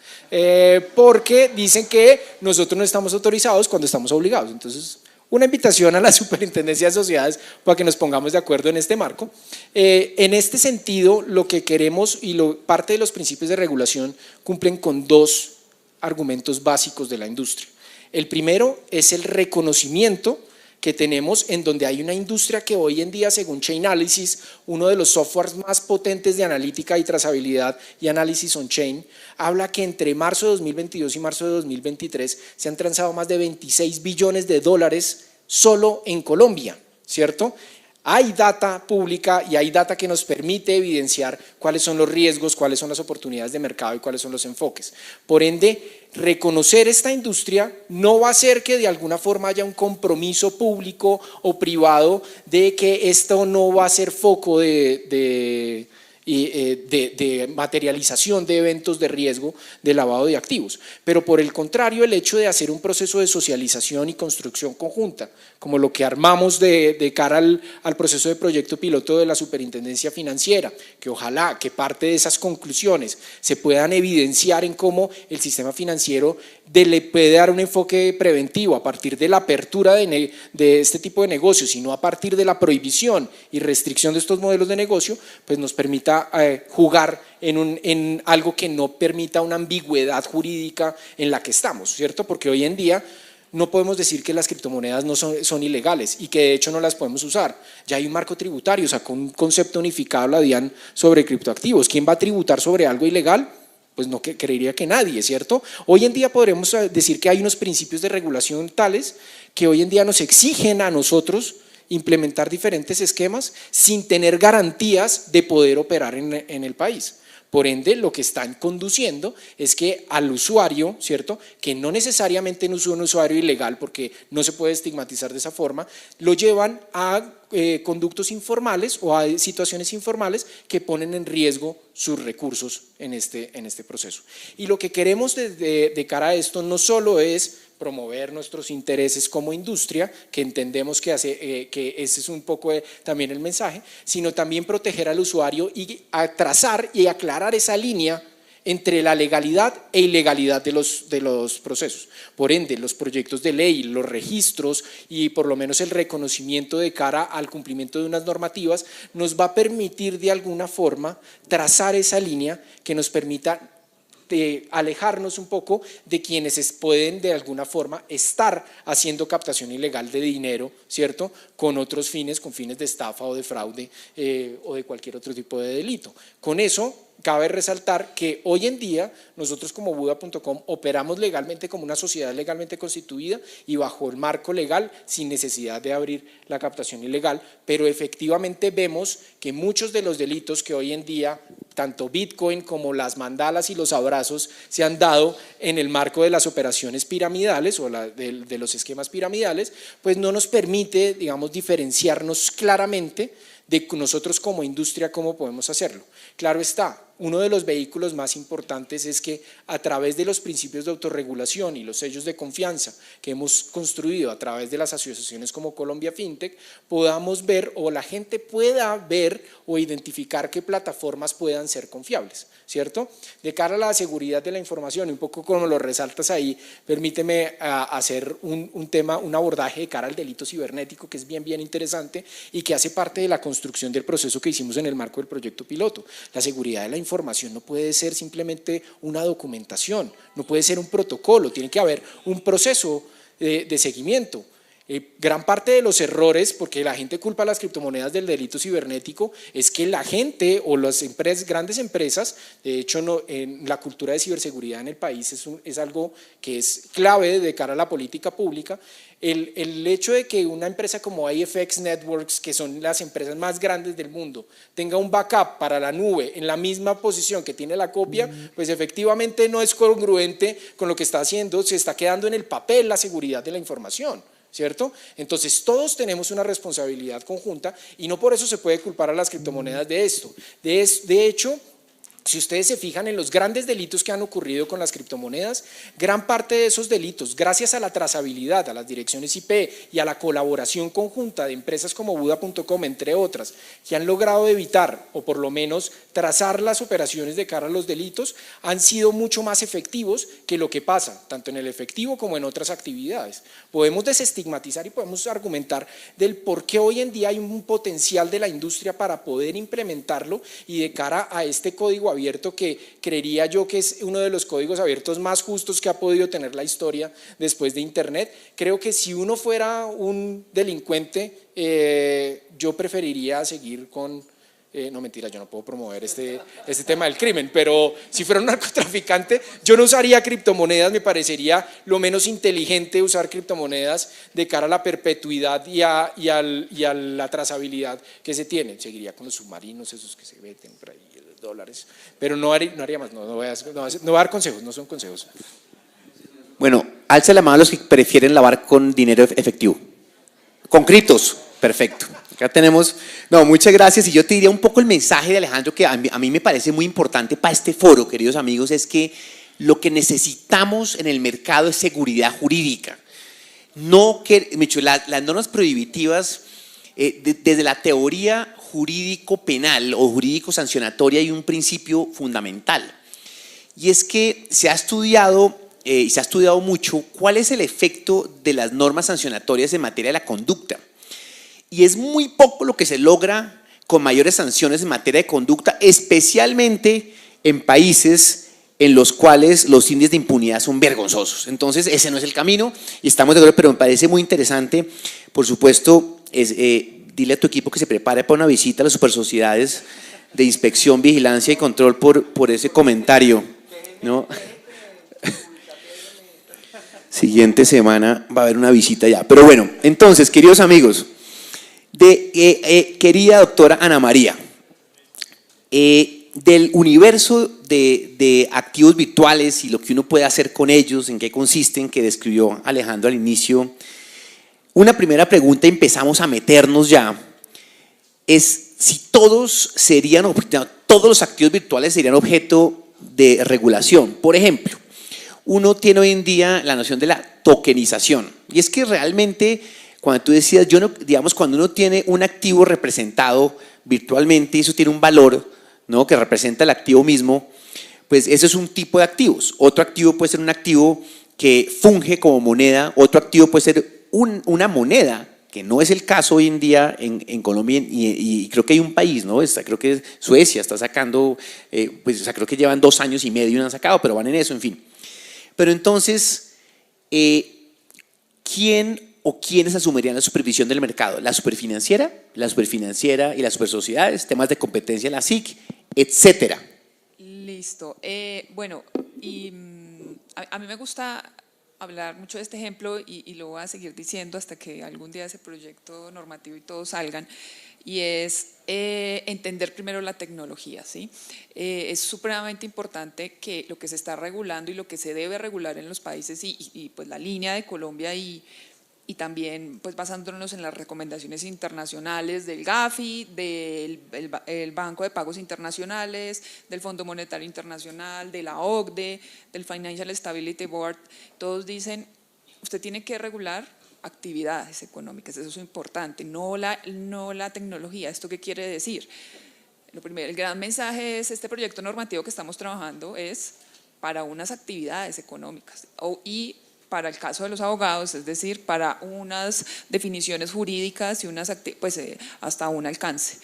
porque dicen que nosotros no estamos autorizados cuando estamos obligados. Entonces, una invitación a la Superintendencia de Sociedades para que nos pongamos de acuerdo en este marco. En este sentido, lo que queremos y parte de los principios de regulación cumplen con dos argumentos básicos de la industria. El primero es el reconocimiento que tenemos en donde hay una industria que hoy en día, según Chainalysis, uno de los softwares más potentes de analítica y trazabilidad y análisis on-chain, habla que entre marzo de 2022 y marzo de 2023 se han transado más de 26 billones de dólares solo en Colombia, ¿cierto? Hay data pública y hay data que nos permite evidenciar cuáles son los riesgos, cuáles son las oportunidades de mercado y cuáles son los enfoques. Por ende, reconocer esta industria no va a hacer que de alguna forma haya un compromiso público o privado de que esto no va a ser foco de materialización de eventos de riesgo de lavado de activos, pero por el contrario, el hecho de hacer un proceso de socialización y construcción conjunta, como lo que armamos de cara al proceso de proyecto piloto de la Superintendencia Financiera, que ojalá que parte de esas conclusiones se puedan evidenciar en cómo el sistema financiero le puede dar un enfoque preventivo a partir de la apertura de este tipo de negocios y no a partir de la prohibición y restricción de estos modelos de negocio, pues nos permita jugar en algo que no permita una ambigüedad jurídica en la que estamos, ¿cierto? Porque hoy en día no podemos decir que las criptomonedas no son ilegales y que de hecho no las podemos usar. Ya hay un marco tributario, sacó un concepto unificado la DIAN sobre criptoactivos. ¿Quién va a tributar sobre algo ilegal? Pues no creería que nadie, ¿cierto? Hoy en día podremos decir que hay unos principios de regulación tales que hoy en día nos exigen a nosotros implementar diferentes esquemas sin tener garantías de poder operar en el país. Por ende, lo que están conduciendo es que al usuario, ¿cierto?, que no necesariamente es un usuario ilegal, porque no se puede estigmatizar de esa forma, lo llevan a conductos informales o a situaciones informales que ponen en riesgo sus recursos en este proceso. Y lo que queremos de cara a esto no solo es promover nuestros intereses como industria, que entendemos que ese es un poco también el mensaje, sino también proteger al usuario y trazar y aclarar esa línea entre la legalidad e ilegalidad de los procesos. Por ende, los proyectos de ley, los registros y por lo menos el reconocimiento de cara al cumplimiento de unas normativas nos va a permitir de alguna forma trazar esa línea que nos permita alejarnos un poco de quienes pueden de alguna forma estar haciendo captación ilegal de dinero, ¿cierto?, con otros fines, con fines de estafa o de fraude o de cualquier otro tipo de delito. Con eso cabe resaltar que hoy en día nosotros como Buda.com operamos legalmente como una sociedad legalmente constituida y bajo el marco legal sin necesidad de abrir la captación ilegal, pero efectivamente vemos que muchos de los delitos que hoy en día, tanto Bitcoin como las mandalas y los abrazos, se han dado en el marco de las operaciones piramidales o de los esquemas piramidales, pues no nos permite, digamos, diferenciarnos claramente de nosotros como industria cómo podemos hacerlo. Claro está, uno de los vehículos más importantes es que a través de los principios de autorregulación y los sellos de confianza que hemos construido a través de las asociaciones como Colombia FinTech, podamos ver o la gente pueda ver o identificar qué plataformas puedan ser confiables, ¿cierto? De cara a la seguridad de la información, un poco como lo resaltas ahí, permíteme hacer un abordaje de cara al delito cibernético que es bien interesante y que hace parte de la construcción del proceso que hicimos en el marco del proyecto piloto. La seguridad de la información no puede ser simplemente una documentación, no puede ser un protocolo, tiene que haber un proceso de seguimiento. Gran parte de los errores, porque la gente culpa a las criptomonedas del delito cibernético, es que la gente o las grandes empresas, de hecho en la cultura de ciberseguridad en el país es algo que es clave de cara a la política pública. El hecho de que una empresa como IFX Networks, que son las empresas más grandes del mundo, tenga un backup para la nube en la misma posición que tiene la copia, pues efectivamente no es congruente con lo que está haciendo, se está quedando en el papel la seguridad de la información, ¿cierto? Entonces todos tenemos una responsabilidad conjunta y no por eso se puede culpar a las criptomonedas de esto. De hecho, si ustedes se fijan en los grandes delitos que han ocurrido con las criptomonedas, gran parte de esos delitos, gracias a la trazabilidad, a las direcciones IP y a la colaboración conjunta de empresas como Buda.com, entre otras, que han logrado evitar o por lo menos trazar las operaciones de cara a los delitos, han sido mucho más efectivos que lo que pasa, tanto en el efectivo como en otras actividades. Podemos desestigmatizar y podemos argumentar del por qué hoy en día hay un potencial de la industria para poder implementarlo y de cara a este código abierto que creería yo que es uno de los códigos abiertos más justos que ha podido tener la historia después de Internet. Creo que si uno fuera un delincuente, yo preferiría seguir con… no, mentira, yo no puedo promover este tema del crimen, pero si fuera un narcotraficante, yo no usaría criptomonedas, me parecería lo menos inteligente usar criptomonedas de cara a la perpetuidad y a la trazabilidad que se tiene. Seguiría con los submarinos, esos que se meten por ahí, los dólares, pero no haría más, no voy a dar consejos, no son consejos. Bueno, alza la mano a los que prefieren lavar con dinero efectivo. Con criptos, perfecto. Acá tenemos, no, muchas gracias. Y yo te diría un poco el mensaje de Alejandro que a mí me parece muy importante para este foro, queridos amigos, es que lo que necesitamos en el mercado es seguridad jurídica. No que, Micho, las normas prohibitivas, desde la teoría jurídico-penal o jurídico-sancionatoria hay un principio fundamental. Y es que se ha estudiado y se ha estudiado mucho cuál es el efecto de las normas sancionatorias en materia de la conducta. Y es muy poco lo que se logra con mayores sanciones en materia de conducta, especialmente en países en los cuales los índices de impunidad son vergonzosos. Entonces, ese no es el camino y estamos de acuerdo, pero me parece muy interesante, por supuesto, dile a tu equipo que se prepare para una visita a las supersociedades de inspección, vigilancia y control por ese comentario, ¿no? Siguiente semana va a haber una visita ya. Pero bueno, entonces, queridos amigos, querida doctora Ana María, del universo de activos virtuales y lo que uno puede hacer con ellos, en qué consisten, que describió Alejandro al inicio, una primera pregunta, empezamos a meternos ya, es si todos los activos virtuales serían objeto de regulación. Por ejemplo, uno tiene hoy en día la noción de la tokenización, y es que realmente cuando tú decías, cuando uno tiene un activo representado virtualmente y eso tiene un valor, ¿no?, que representa el activo mismo, pues eso es un tipo de activos. Otro activo puede ser un activo que funge como moneda, otro activo puede ser una moneda, que no es el caso hoy en día en Colombia y creo que hay un país, ¿no? Creo que Suecia está sacando, creo que llevan 2 años y medio y no han sacado, pero van en eso, en fin. Pero entonces, ¿quién o quiénes asumirían la supervisión del mercado? La superfinanciera y las supersociedades, temas de competencia, la SIC, etcétera. Listo. Bueno, y a mí me gusta hablar mucho de este ejemplo y lo voy a seguir diciendo hasta que algún día ese proyecto normativo y todos salgan, y es entender primero la tecnología, ¿sí? Es supremamente importante que lo que se está regulando y lo que se debe regular en los países y pues la línea de Colombia y también pues basándonos en las recomendaciones internacionales del GAFI, del Banco de Pagos Internacionales, del Fondo Monetario Internacional, de la OCDE, del Financial Stability Board, todos dicen, usted tiene que regular actividades económicas, eso es importante, no la tecnología. ¿Esto qué quiere decir? Lo primero, el gran mensaje es, este proyecto normativo que estamos trabajando es para unas actividades económicas y para el caso de los abogados, es decir, para unas definiciones jurídicas y hasta un alcance.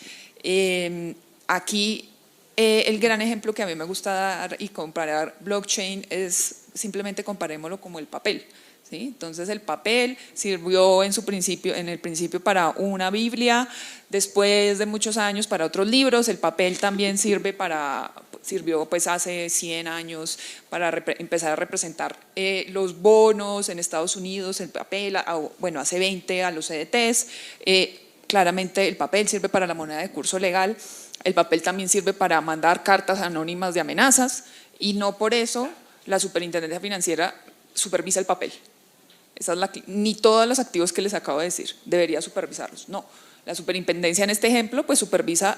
Aquí el gran ejemplo que a mí me gusta dar y comparar blockchain es simplemente comparémoslo como el papel. ¿sí? Entonces el papel sirvió en el principio para una Biblia, después de muchos años para otros libros. El papel también sirvió pues hace 100 años para empezar a representar los bonos en Estados Unidos, el papel, bueno, hace 20 a los CDTs. Claramente el papel sirve para la moneda de curso legal, el papel también sirve para mandar cartas anónimas de amenazas, y no por eso la Superintendencia Financiera supervisa el papel. Ni todos los activos que les acabo de decir debería supervisarlos, no. La superintendencia en este ejemplo pues supervisa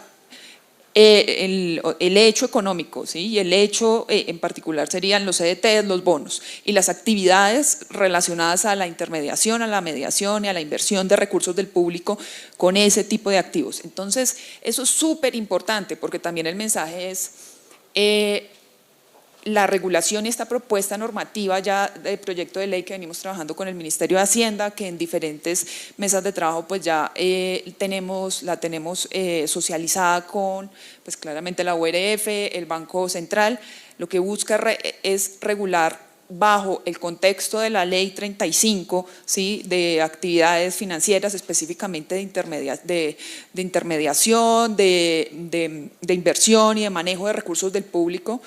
el hecho económico, ¿sí? Y el hecho en particular serían los CDTs, los bonos y las actividades relacionadas a la intermediación, a la mediación y a la inversión de recursos del público con ese tipo de activos. Entonces eso es súper importante, porque también el mensaje es la regulación y esta propuesta normativa ya de proyecto de ley que venimos trabajando con el Ministerio de Hacienda, que en diferentes mesas de trabajo pues ya la tenemos socializada con pues claramente la URF, el Banco Central. Lo que busca es regular bajo el contexto de la Ley 35, ¿sí? De actividades financieras, específicamente de intermediación, de inversión y de manejo de recursos del público,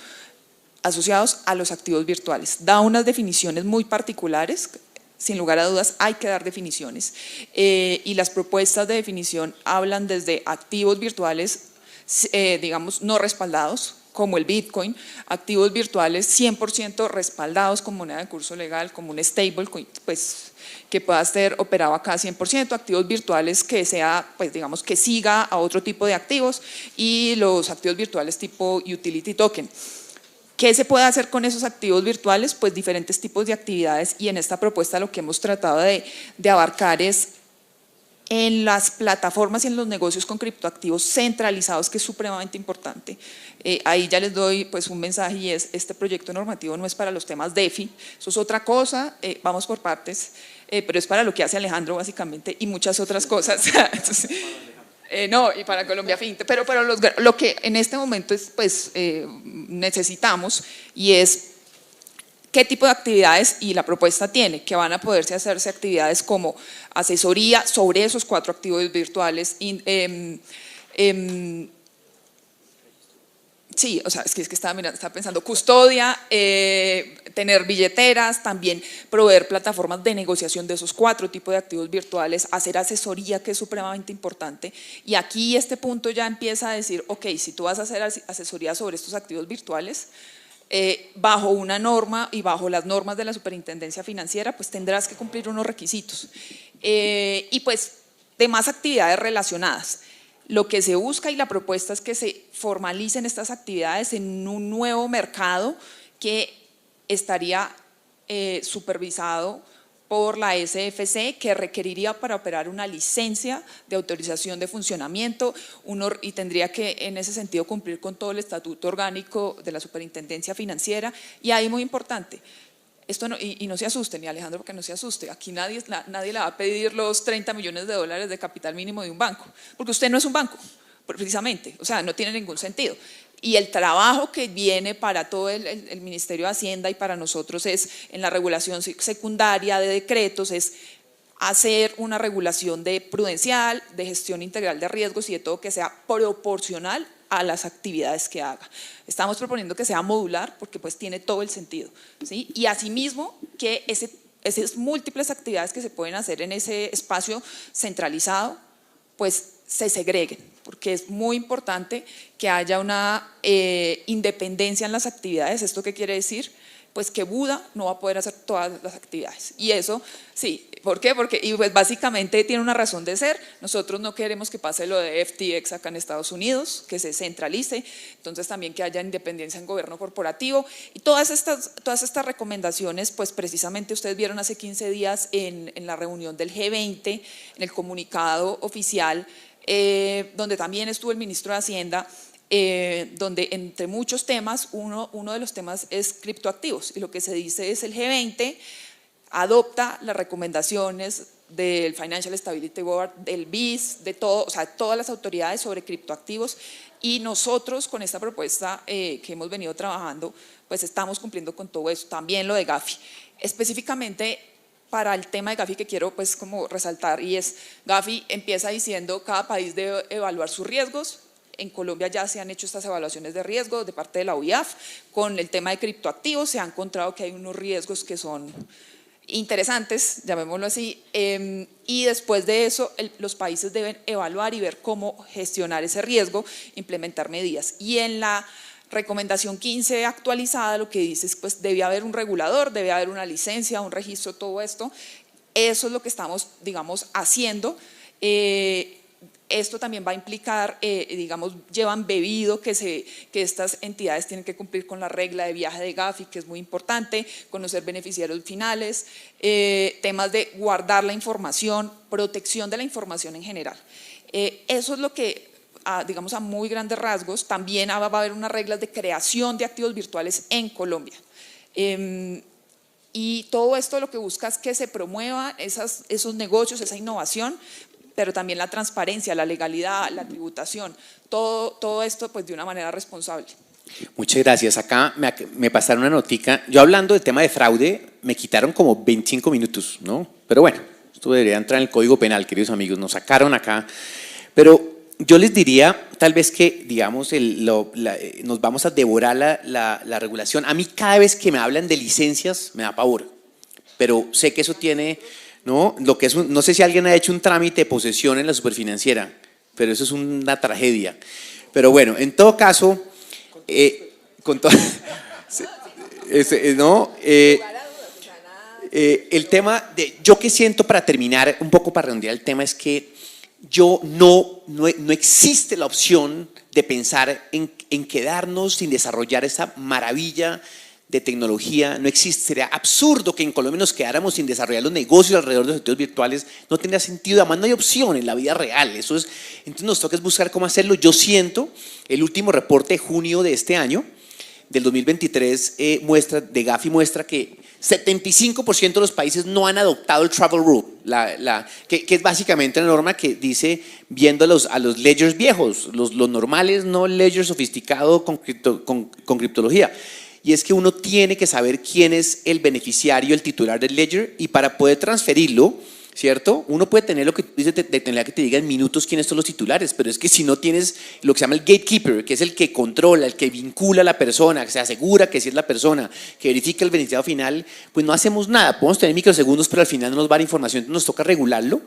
asociados a los activos virtuales. Da unas definiciones muy particulares, sin lugar a dudas hay que dar definiciones, y las propuestas de definición hablan desde activos virtuales, digamos, no respaldados, como el Bitcoin, activos virtuales 100% respaldados con moneda de curso legal, como un stablecoin, pues que pueda ser operado acá 100%, activos virtuales que sea, pues digamos, que siga a otro tipo de activos, y los activos virtuales tipo utility token. ¿Qué se puede hacer con esos activos virtuales? Pues diferentes tipos de actividades, y en esta propuesta lo que hemos tratado de abarcar es en las plataformas y en los negocios con criptoactivos centralizados, que es supremamente importante. Ahí ya les doy pues un mensaje, y es: este proyecto normativo no es para los temas DeFi, eso es otra cosa, vamos por partes, pero es para lo que hace Alejandro básicamente y muchas otras cosas. Entonces, no, y para Colombia FinTech, pero lo que en este momento es, pues, necesitamos, y es qué tipo de actividades, y la propuesta tiene que van a poderse hacerse actividades como asesoría sobre esos 4 activos virtuales, sí, o sea, es que estaba pensando, custodia, tener billeteras, también proveer plataformas de negociación de esos 4 tipos de activos virtuales, hacer asesoría, que es supremamente importante. Y aquí este punto ya empieza a decir, ok, si tú vas a hacer asesoría sobre estos activos virtuales, bajo una norma y bajo las normas de la Superintendencia Financiera, pues tendrás que cumplir unos requisitos. Y pues demás actividades relacionadas. Lo que se busca y la propuesta es que se formalicen estas actividades en un nuevo mercado que estaría supervisado por la SFC, que requeriría para operar una licencia de autorización de funcionamiento, y tendría que en ese sentido cumplir con todo el estatuto orgánico de la Superintendencia Financiera. Y ahí muy importante, esto no, y no se asusten, y Alejandro, porque no se asuste, aquí nadie le va a pedir los 30 millones de dólares de capital mínimo de un banco, porque usted no es un banco, precisamente, o sea, no tiene ningún sentido. Y el trabajo que viene para todo el Ministerio de Hacienda y para nosotros es, en la regulación secundaria de decretos, es hacer una regulación de prudencial, de gestión integral de riesgos y de todo que sea proporcional a las actividades que haga. Estamos proponiendo que sea modular, porque pues tiene todo el sentido, ¿sí? Y asimismo que esas múltiples actividades que se pueden hacer en ese espacio centralizado pues se segreguen, porque es muy importante que haya una independencia en las actividades. ¿Esto qué quiere decir? Pues que Buda no va a poder hacer todas las actividades. Y eso, sí, ¿por qué? Porque y pues básicamente tiene una razón de ser. Nosotros no queremos que pase lo de FTX acá en Estados Unidos, que se centralice, entonces también que haya independencia en gobierno corporativo. Y todas estas recomendaciones, pues precisamente ustedes vieron hace 15 días en la reunión del G20, en el comunicado oficial, donde también estuvo el ministro de Hacienda, donde entre muchos temas, uno de los temas es criptoactivos, y lo que se dice es: el G20 adopta las recomendaciones del Financial Stability Board, del BIS, de todo, o sea, todas las autoridades sobre criptoactivos, y nosotros con esta propuesta que hemos venido trabajando, pues estamos cumpliendo con todo eso. También lo de Gafi. Específicamente para el tema de Gafi que quiero pues como resaltar, y es, Gafi empieza diciendo cada país debe evaluar sus riesgos. En Colombia ya se han hecho estas evaluaciones de riesgo de parte de la UIAF. Con el tema de criptoactivos se ha encontrado que hay unos riesgos que son interesantes, llamémoslo así, y después de eso los países deben evaluar y ver cómo gestionar ese riesgo, implementar medidas. Y en la recomendación 15 actualizada lo que dice es pues debe haber un regulador, debe haber una licencia, un registro, todo esto. Eso es lo que estamos, digamos, haciendo. Esto también va a implicar, digamos, llevan bebido que estas entidades tienen que cumplir con la regla de viaje de Gafi, que es muy importante, conocer beneficiarios finales, temas de guardar la información, protección de la información en general. Eso es lo que, digamos, a muy grandes rasgos. También va a haber unas reglas de creación de activos virtuales en Colombia. Y todo esto lo que busca es que se promuevan esos negocios, esa innovación, pero también la transparencia, la legalidad, la tributación, todo esto pues de una manera responsable. Muchas gracias. Acá me pasaron una notica. Yo hablando del tema de fraude, me quitaron como 25 minutos, ¿no? Pero bueno, esto debería entrar en el Código Penal, queridos amigos, nos sacaron acá. Pero yo les diría, tal vez que, digamos, nos vamos a devorar la regulación. A mí cada vez que me hablan de licencias me da pavor, pero sé que eso tiene… ¿no? Lo que es no sé si alguien ha hecho un trámite de posesión en la superfinanciera, pero eso es una tragedia. Pero bueno, en todo caso, ¿no? El tema yo que siento para terminar, un poco para redondear el tema, es que no existe la opción de pensar en quedarnos sin desarrollar esa maravilla de tecnología. No existe, sería absurdo que en Colombia nos quedáramos sin desarrollar los negocios alrededor de los activos virtuales, no tendría sentido, además no hay opción en la vida real, entonces nos toca buscar cómo hacerlo. Yo siento, el último reporte de junio de este año, del 2023, de Gafi muestra que 75% de los países no han adoptado el Travel Rule, que es básicamente una norma que dice, viendo a los ledgers viejos, los normales, no ledgers sofisticados con criptología. Y es que uno tiene que saber quién es el beneficiario, el titular del ledger, y para poder transferirlo, ¿cierto? Uno puede tener lo que tú dices, de tener que te diga en minutos quiénes son los titulares, pero es que si no tienes lo que se llama el gatekeeper, que es el que controla, el que vincula a la persona, que se asegura que sí es la persona, que verifica el beneficiario final, pues no hacemos nada. Podemos tener microsegundos, pero al final no nos va a dar información, entonces nos toca regularlo.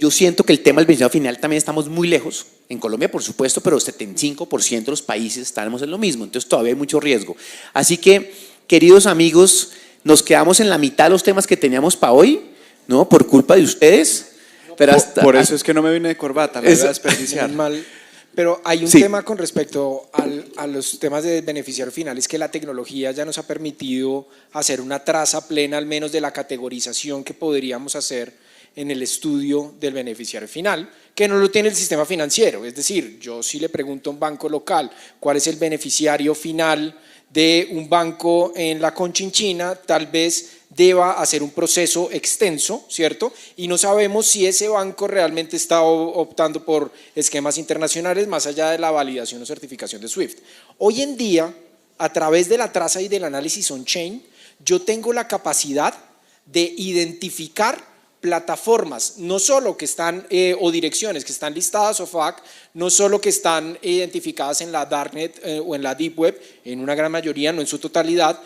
Yo siento que el tema del beneficiario final también estamos muy lejos. En Colombia, por supuesto, pero 75% de los países estamos en lo mismo, entonces todavía hay mucho riesgo. Así que, queridos amigos, nos quedamos en la mitad de los temas que teníamos para hoy, ¿no? Por culpa de ustedes. Pero por eso es que no me vine de corbata, la voy a desperdiciar. Pero hay un tema con respecto a los temas de beneficiario final, es que la tecnología ya nos ha permitido hacer una traza plena, al menos de la categorización que podríamos hacer en el estudio del beneficiario final, que no lo tiene el sistema financiero. Es decir, yo sí le pregunto a un banco local cuál es el beneficiario final de un banco en la Conchinchina, tal vez deba hacer un proceso extenso, ¿cierto? Y no sabemos si ese banco realmente está optando por esquemas internacionales más allá de la validación o certificación de SWIFT. Hoy en día, a través de la traza y del análisis on-chain, yo tengo la capacidad de identificar plataformas, no solo que están, o direcciones que están listadas OFAC, no solo que están identificadas en la Darknet o en la Deep Web, en una gran mayoría, no en su totalidad,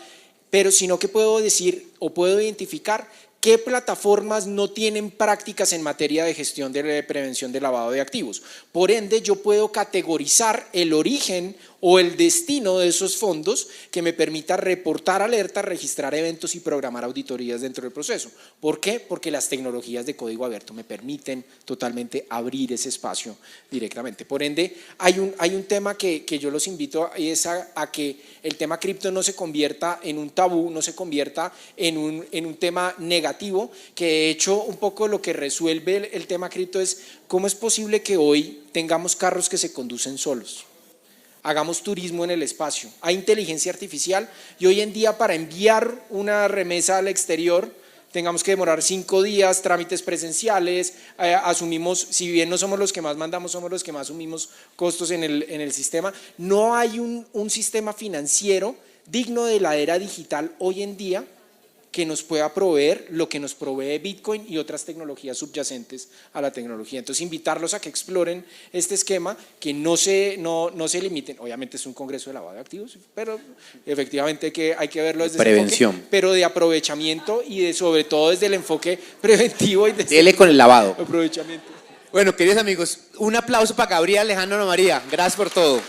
pero sino que puedo decir o puedo identificar qué plataformas no tienen prácticas en materia de gestión de prevención de lavado de activos. Por ende, yo puedo categorizar el origen o el destino de esos fondos que me permita reportar alertas, registrar eventos y programar auditorías dentro del proceso. ¿Por qué? Porque las tecnologías de código abierto me permiten totalmente abrir ese espacio directamente. Por ende, hay un tema que yo los invito a que el tema cripto no se convierta en un tabú, no se convierta en un tema negativo, que de hecho un poco lo que resuelve el tema cripto es cómo es posible que hoy tengamos carros que se conducen solos. Hagamos turismo en el espacio, hay inteligencia artificial y hoy en día para enviar una remesa al exterior tengamos que demorar 5 días, trámites presenciales, asumimos, si bien no somos los que más mandamos, somos los que más asumimos costos en el sistema. No hay un sistema financiero digno de la era digital hoy en día que nos pueda proveer lo que nos provee Bitcoin y otras tecnologías subyacentes a la tecnología. Entonces, invitarlos a que exploren este esquema, que no se limiten. Obviamente es un congreso de lavado de activos, pero efectivamente hay que verlo desde Prevención. ese enfoque, pero de aprovechamiento y sobre todo desde el enfoque preventivo y Dele con el lavado. aprovechamiento. Bueno, queridos amigos, un aplauso para Gabriel Alejandro María. Gracias por todo.